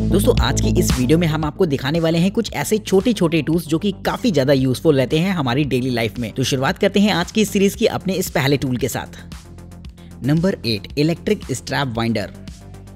दोस्तों आज की इस वीडियो में हम आपको दिखाने वाले हैं कुछ ऐसे छोटे छोटे टूल्स जो कि काफी ज्यादा यूजफुल रहते हैं हमारी डेली लाइफ में। तो शुरुआत करते हैं आज की इस सीरीज की अपने इस पहले टूल के साथ। Number 8 electric strap winder.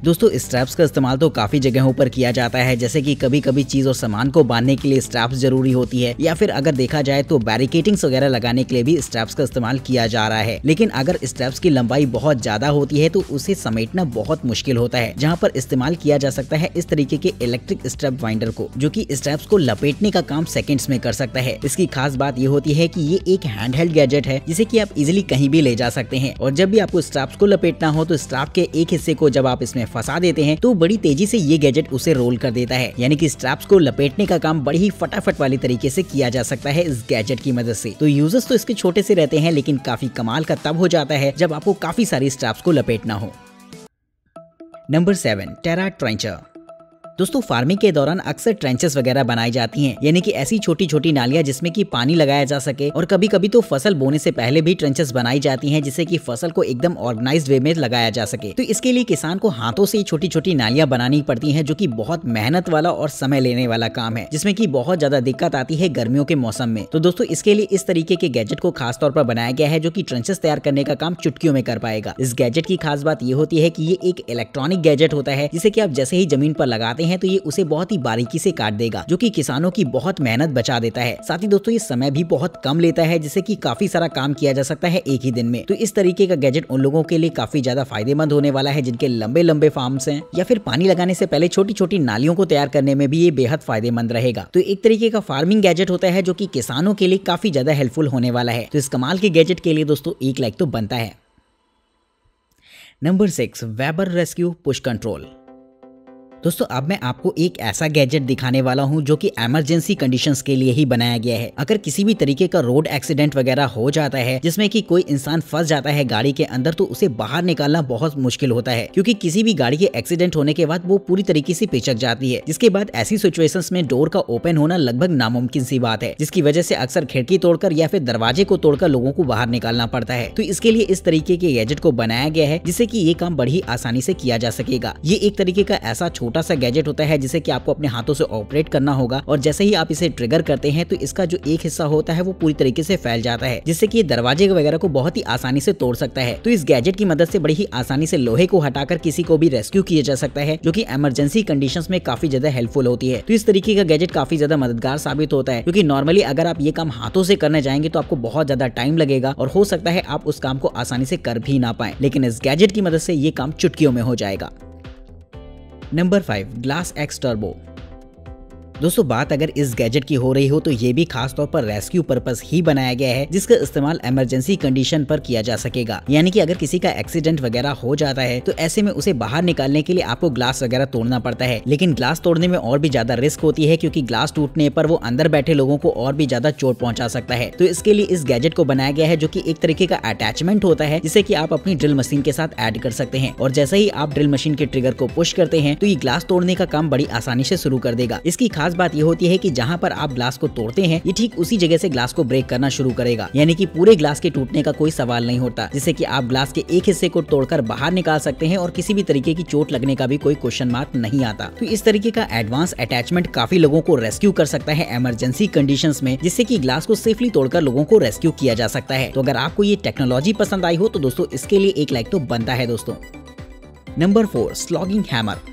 दोस्तों स्ट्रैप्स का इस्तेमाल तो काफी जगहों पर किया जाता है, जैसे कि कभी कभी चीज और सामान को बांधने के लिए स्ट्रैप्स जरूरी होती है, या फिर अगर देखा जाए तो बैरिकेटिंग्स वगैरह लगाने के लिए भी स्ट्रैप्स का इस्तेमाल किया जा रहा है। लेकिन अगर स्ट्रैप्स की लंबाई बहुत ज्यादा होती है तो उसे समेटना बहुत मुश्किल होता है, जहाँ पर इस्तेमाल किया जा सकता है इस तरीके के इलेक्ट्रिक स्ट्रैप वाइंडर को, जो कि स्ट्रैप्स को लपेटने का काम सेकेंड्स में कर सकता है। इसकी खास बात ये होती है कि ये एक हैंडहेल्ड गैजेट है जिसे कि आप इजिली कहीं भी ले जा सकते हैं, और जब भी आपको स्ट्रैप्स को लपेटना हो तो स्ट्रैप के एक हिस्से को जब आप इसमें फंसा देते हैं तो बड़ी तेजी से ये गैजेट उसे रोल कर देता है। यानी कि स्ट्रैप्स को लपेटने का काम बड़ी ही फटाफट वाली तरीके से किया जा सकता है इस गैजेट की मदद से। तो यूजर्स तो इसके छोटे से रहते हैं, लेकिन काफी कमाल का तब हो जाता है जब आपको काफी सारी स्ट्रैप्स को लपेटना हो। नंबर 7 टेरा ट्रेंचर। दोस्तों फार्मिंग के दौरान अक्सर ट्रेंचेस वगैरह बनाई जाती हैं, यानी कि ऐसी छोटी छोटी नालियां जिसमें कि पानी लगाया जा सके, और कभी कभी तो फसल बोने से पहले भी ट्रेंचेस बनाई जाती हैं जिससे कि फसल को एकदम ऑर्गेनाइज्ड वे में लगाया जा सके। तो इसके लिए किसान को हाथों से छोटी छोटी नालियां बनानी पड़ती हैं, जो कि बहुत मेहनत वाला और समय लेने वाला काम है, जिसमें कि बहुत ज्यादा दिक्कत आती है गर्मियों के मौसम में। तो दोस्तों इसके लिए इस तरीके के गैजेट को खास तौर पर बनाया गया है जो कि ट्रेंचेस तैयार करने का काम चुटकियों में कर पाएगा। इस गैजेट की खास बात ये होती है कि ये एक इलेक्ट्रॉनिक गैजेट होता है, जिसे कि आप जैसे ही जमीन पर लगाते हैं तो ये उसे बहुत ही बारीकी से काट देगा, जो कि किसानों की बहुत मेहनत बचा देता है। साथ ही दोस्तों ये समय भी बहुत कम लेता है, जिससे कि काफी सारा काम किया जा सकता है एक ही दिन में। तो इस तरीके का गैजेट उन लोगों के लिए काफी ज्यादा फायदेमंद होने वाला है जिनके लंबे लंबे फार्म्स हैं, या फिर पानी लगाने से पहले छोटी छोटी नालियों को तैयार करने में भी ये बेहद फायदेमंद रहेगा। तो एक तरीके का फार्मिंग गैजेट होता है जो कि किसानों के लिए काफी ज्यादा हेल्पफुल होने वाला है। तो इस कमाल के गैजेट के लिए दोस्तों एक लाइक तो बनता है। Number 6 weber rescue push control. दोस्तों अब मैं आपको एक ऐसा गैजेट दिखाने वाला हूं जो कि इमरजेंसी कंडीशंस के लिए ही बनाया गया है। अगर किसी भी तरीके का रोड एक्सीडेंट वगैरह हो जाता है जिसमें कि कोई इंसान फंस जाता है गाड़ी के अंदर, तो उसे बाहर निकालना बहुत मुश्किल होता है, क्योंकि किसी भी गाड़ी के एक्सीडेंट होने के बाद वो पूरी तरीके से पिचक जाती है, जिसके बाद ऐसी सिचुएशंस में डोर का ओपन होना लगभग नामुमकिन सी बात है, जिसकी वजह से अक्सर खिड़की तोड़कर या फिर दरवाजे को तोड़कर लोगों को बाहर निकालना पड़ता है। तो इसके लिए इस तरीके के गैजेट को बनाया गया है जिससे कि ये काम बड़ी आसानी से किया जा सकेगा। ये एक तरीके का ऐसा छोटा सा गैजेट होता है जिसे कि आपको अपने हाथों से ऑपरेट करना होगा, और जैसे ही आप इसे ट्रिगर करते हैं तो इसका जो एक हिस्सा होता है वो पूरी तरीके से फैल जाता है, जिससे कि ये दरवाजे वगैरह को बहुत ही आसानी से तोड़ सकता है। तो इस गैजेट की मदद से बड़ी ही आसानी से लोहे को हटाकर किसी को भी रेस्क्यू किया जा सकता है, जो कि इमरजेंसी कंडीशंस में काफी ज्यादा हेल्पफुल होती है। तो इस तरीके का गैजेट काफी ज्यादा मददगार साबित होता है, क्योंकि नॉर्मली अगर आप ये काम हाथों से करने जाएंगे तो आपको बहुत ज्यादा टाइम लगेगा और हो सकता है आप उस काम को आसानी से कर भी ना पाए, लेकिन इस गैजेट की मदद से ये काम चुटकियों में हो जाएगा। Number 5 glass x turbo. दोस्तों बात अगर इस गैजेट की हो रही हो तो ये भी खास तौर पर रेस्क्यू पर्पस ही बनाया गया है, जिसका इस्तेमाल इमरजेंसी कंडीशन पर किया जा सकेगा। यानी कि अगर किसी का एक्सीडेंट वगैरह हो जाता है तो ऐसे में उसे बाहर निकालने के लिए आपको ग्लास वगैरह तोड़ना पड़ता है, लेकिन ग्लास तोड़ने में और भी ज्यादा रिस्क होती है, क्योंकि ग्लास टूटने पर वो अंदर बैठे लोगों को और भी ज्यादा चोट पहुंचा सकता है। तो इसके लिए इस गैजेट को बनाया गया है जो कि एक तरीके का अटैचमेंट होता है, जिसे कि आप अपनी ड्रिल मशीन के साथ ऐड कर सकते हैं, और जैसे ही आप ड्रिल मशीन के ट्रिगर को पुश करते हैं तो ये ग्लास तोड़ने का काम बड़ी आसानी से शुरू कर देगा। इसकी खास बात ये होती है कि जहां पर आप ग्लास को तोड़ते हैं ये ठीक उसी जगह से ग्लास को ब्रेक करना शुरू करेगा, यानी कि पूरे ग्लास के टूटने का कोई सवाल नहीं होता, जिससे कि आप ग्लास के एक हिस्से को तोड़कर बाहर निकाल सकते हैं और किसी भी तरीके की चोट लगने का भी कोई क्वेश्चन मार्क नहीं आता। तो इस तरीके का एडवांस अटैचमेंट काफी लोगों को रेस्क्यू कर सकता है इमरजेंसी कंडीशंस में, जिससे कि ग्लास को सेफली तोड़कर लोगों को रेस्क्यू किया जा सकता है। तो अगर आपको ये टेक्नोलॉजी पसंद आई हो तो दोस्तों इसके लिए एक लाइक तो बनता है दोस्तों। Number 4 slogging hammer.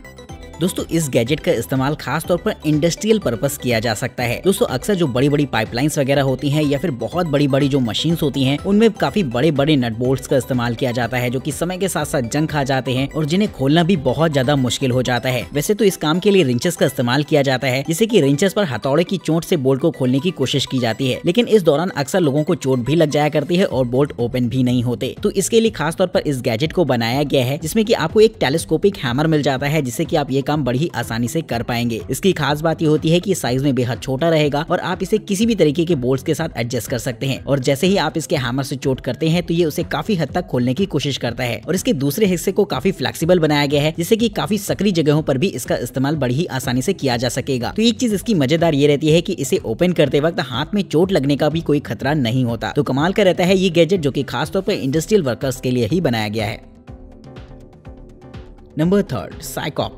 दोस्तों इस गैजेट का इस्तेमाल खास तौर पर इंडस्ट्रियल पर्पस किया जा सकता है। दोस्तों अक्सर जो बड़ी बड़ी पाइपलाइंस वगैरह होती हैं या फिर बहुत बड़ी बड़ी जो मशीन्स होती हैं उनमें काफी बड़े बड़े नट बोल्ट्स का इस्तेमाल किया जाता है, जो कि समय के साथ साथ जंग खा जाते हैं और जिन्हें खोलना भी बहुत ज्यादा मुश्किल हो जाता है। वैसे तो इस काम के लिए रिंचेस का इस्तेमाल किया जाता है, जिससे कि रिंचेस पर हथौड़े की चोट से बोल्ट को खोलने की कोशिश की जाती है, लेकिन इस दौरान अक्सर लोगों को चोट भी लग जाया करती है और बोल्ट ओपन भी नहीं होते। तो इसके लिए खास तौर पर इस गैजेट को बनाया गया है, जिसमें कि आपको एक टेलीस्कोपिक हैमर मिल जाता है, जिससे कि आप ये काम बड़ी ही आसानी से कर पाएंगे। इसकी खास बात ये होती है कि साइज में बेहद छोटा रहेगा और आप इसे किसी भी तरीके के बोल्ट्स के साथ एडजस्ट कर सकते हैं, और जैसे ही आप इसके हैमर से चोट करते हैं तो ये उसे काफी हद तक खोलने की कोशिश करता है। और इसके दूसरे हिस्से को काफी फ्लेक्सिबल बनाया गया है, जिससे कि काफी सकरी जगहों पर भी इसका इस्तेमाल बड़ी ही आसानी से किया जा सकेगा। तो एक चीज इसकी मजेदार ये रहती है कि इसे ओपन करते वक्त हाथ में चोट लगने का भी कोई खतरा नहीं होता। तो कमाल का रहता है ये गैजेट, जो कि खास तौर पर इंडस्ट्रियल वर्कर्स के लिए ही बनाया गया है। नंबर 3 साइकॉप।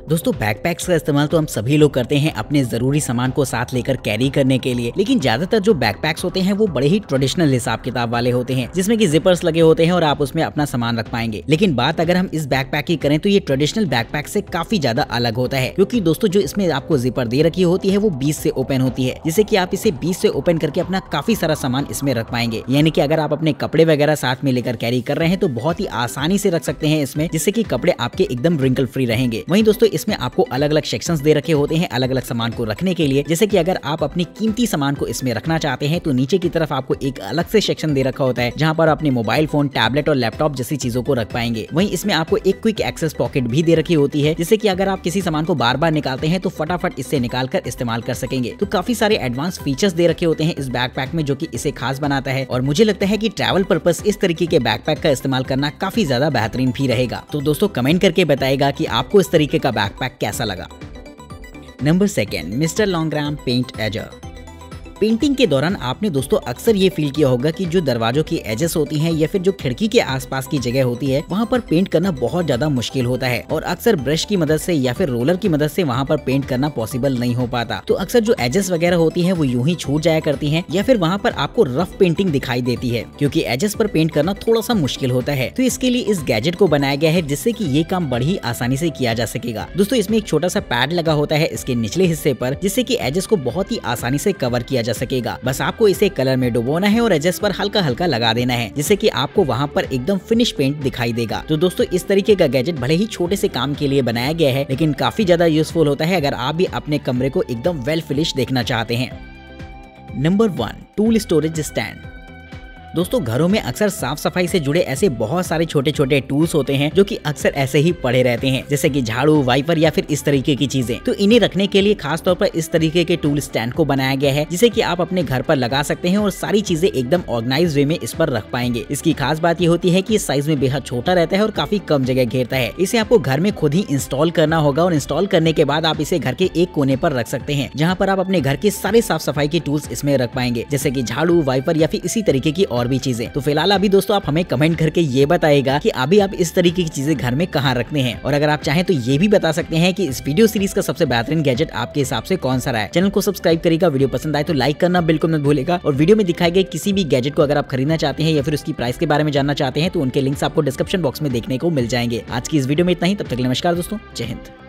दोस्तों बैकपैक्स का इस्तेमाल तो हम सभी लोग करते हैं अपने जरूरी सामान को साथ लेकर कैरी करने के लिए, लेकिन ज्यादातर जो बैकपैक्स होते हैं वो बड़े ही ट्रेडिशनल हिसाब किताब वाले होते हैं, जिसमें कि जिपर्स लगे होते हैं और आप उसमें अपना सामान रख पाएंगे। लेकिन बात अगर हम इस बैकपैक की करें तो ये ट्रेडिशनल बैकपैक से काफी ज्यादा अलग होता है, क्योंकि दोस्तों जो इसमें आपको जिपर दे रखी होती है वो 20 से ओपन होती है, जिससे कि आप इसे 20 से ओपन करके अपना काफी सारा सामान इसमें रख पाएंगे। यानी कि अगर आप अपने कपड़े वगैरह साथ में लेकर कैरी कर रहे हैं तो बहुत ही आसानी से रख सकते हैं इसमें, जिससे कि कपड़े आपके एकदम रिंकल फ्री रहेंगे। वहीं दोस्तों इसमें आपको अलग अलग सेक्शंस दे रखे होते हैं अलग अलग सामान को रखने के लिए, जैसे कि अगर आप अपनी कीमती सामान को इसमें रखना चाहते हैं तो नीचे की तरफ आपको एक अलग से सेक्शन दे रखा होता है, जहां पर अपने मोबाइल फोन, टैबलेट और लैपटॉप जैसी चीजों को रख पाएंगे। वहीं इसमें आपको एक क्विक एक्सेस पॉकेट भी दे रखी होती है, जिससे कि अगर आप किसी सामान को बार बार निकालते हैं तो फटाफट इससे निकाल कर इस्तेमाल कर सकेंगे। तो काफी सारे एडवांस फीचर्स दे रखे होते हैं इस बैकपैक में, जो कि इसे खास बनाता है। और मुझे लगता है कि ट्रैवल पर्पस इस तरीके के बैकपैक का इस्तेमाल करना काफी ज्यादा बेहतरीन भी रहेगा। तो दोस्तों कमेंट करके बताइएगा कि आपको इस तरीके का बैकपैक कैसा लगा। नंबर 2, मिस्टर लॉन्ग्राम पेंट एजर। पेंटिंग के दौरान आपने दोस्तों अक्सर ये फील किया होगा कि जो दरवाजों की एजेस होती हैं या फिर जो खिड़की के आसपास की जगह होती है वहाँ पर पेंट करना बहुत ज्यादा मुश्किल होता है, और अक्सर ब्रश की मदद से या फिर रोलर की मदद से वहाँ पर पेंट करना पॉसिबल नहीं हो पाता। तो अक्सर जो एजेस वगैरह होती है वो यूं ही छूट जाया करती है, या फिर वहाँ पर आपको रफ पेंटिंग दिखाई देती है, क्योंकि एजेस पर पेंट करना थोड़ा सा मुश्किल होता है। तो इसके लिए इस गैजेट को बनाया गया है जिससे कि ये काम बड़ी आसानी से किया जा सकेगा। दोस्तों इसमें एक छोटा सा पैड लगा होता है इसके निचले हिस्से पर, जिससे कि एजेस को बहुत ही आसानी से कवर किया जा सकेगा। बस आपको इसे कलर में डुबोना है और एजेस पर हल्का हल्का लगा देना है, जिससे कि आपको वहाँ पर एकदम फिनिश पेंट दिखाई देगा। तो दोस्तों इस तरीके का गैजेट भले ही छोटे से काम के लिए बनाया गया है, लेकिन काफी ज्यादा यूजफुल होता है अगर आप भी अपने कमरे को एकदम वेल फिनिश देखना चाहते हैं। Number 1, tool storage stand. दोस्तों घरों में अक्सर साफ सफाई से जुड़े ऐसे बहुत सारे छोटे छोटे टूल्स होते हैं जो कि अक्सर ऐसे ही पड़े रहते हैं, जैसे कि झाड़ू, वाइपर या फिर इस तरीके की चीजें। तो इन्हें रखने के लिए खास तौर पर इस तरीके के टूल स्टैंड को बनाया गया है, जिसे कि आप अपने घर पर लगा सकते हैं और सारी चीजें एकदम ऑर्गेनाइज वे में इस पर रख पाएंगे। इसकी खास बात ये होती है कि साइज में बेहद छोटा रहता है और काफी कम जगह घेरता है। इसे आपको घर में खुद ही इंस्टॉल करना होगा और इंस्टॉल करने के बाद आप इसे घर के एक कोने पर रख सकते हैं, जहाँ पर आप अपने घर के सारे साफ सफाई के टूल्स इसमें रख पाएंगे, जैसे कि झाड़ू, वाइपर या फिर इसी तरीके की और भी चीजें। तो फिलहाल अभी दोस्तों आप हमें कमेंट करके ये बताइएगा कि अभी आप इस तरीके की चीजें घर में कहाँ रखते हैं, और अगर आप चाहें तो ये भी बता सकते हैं कि इस वीडियो सीरीज का सबसे बेहतरीन गैजेट आपके हिसाब से कौन सा रहा है। चैनल को सब्सक्राइब करिएगा, वीडियो पसंद आए तो लाइक करना बिल्कुल मत भूलिएगा, और वीडियो में दिखाए गए किसी भी गैजेट को अगर आप खरीदना चाहते हैं या फिर उसकी प्राइस के बारे में जानना चाहते हैं तो उनके लिंक्स आपको डिस्क्रिप्शन बॉक्स में देखने को मिल जाएंगे। आज की इस वीडियो में इतना ही, तब तक नमस्कार दोस्तों, जय हिंद।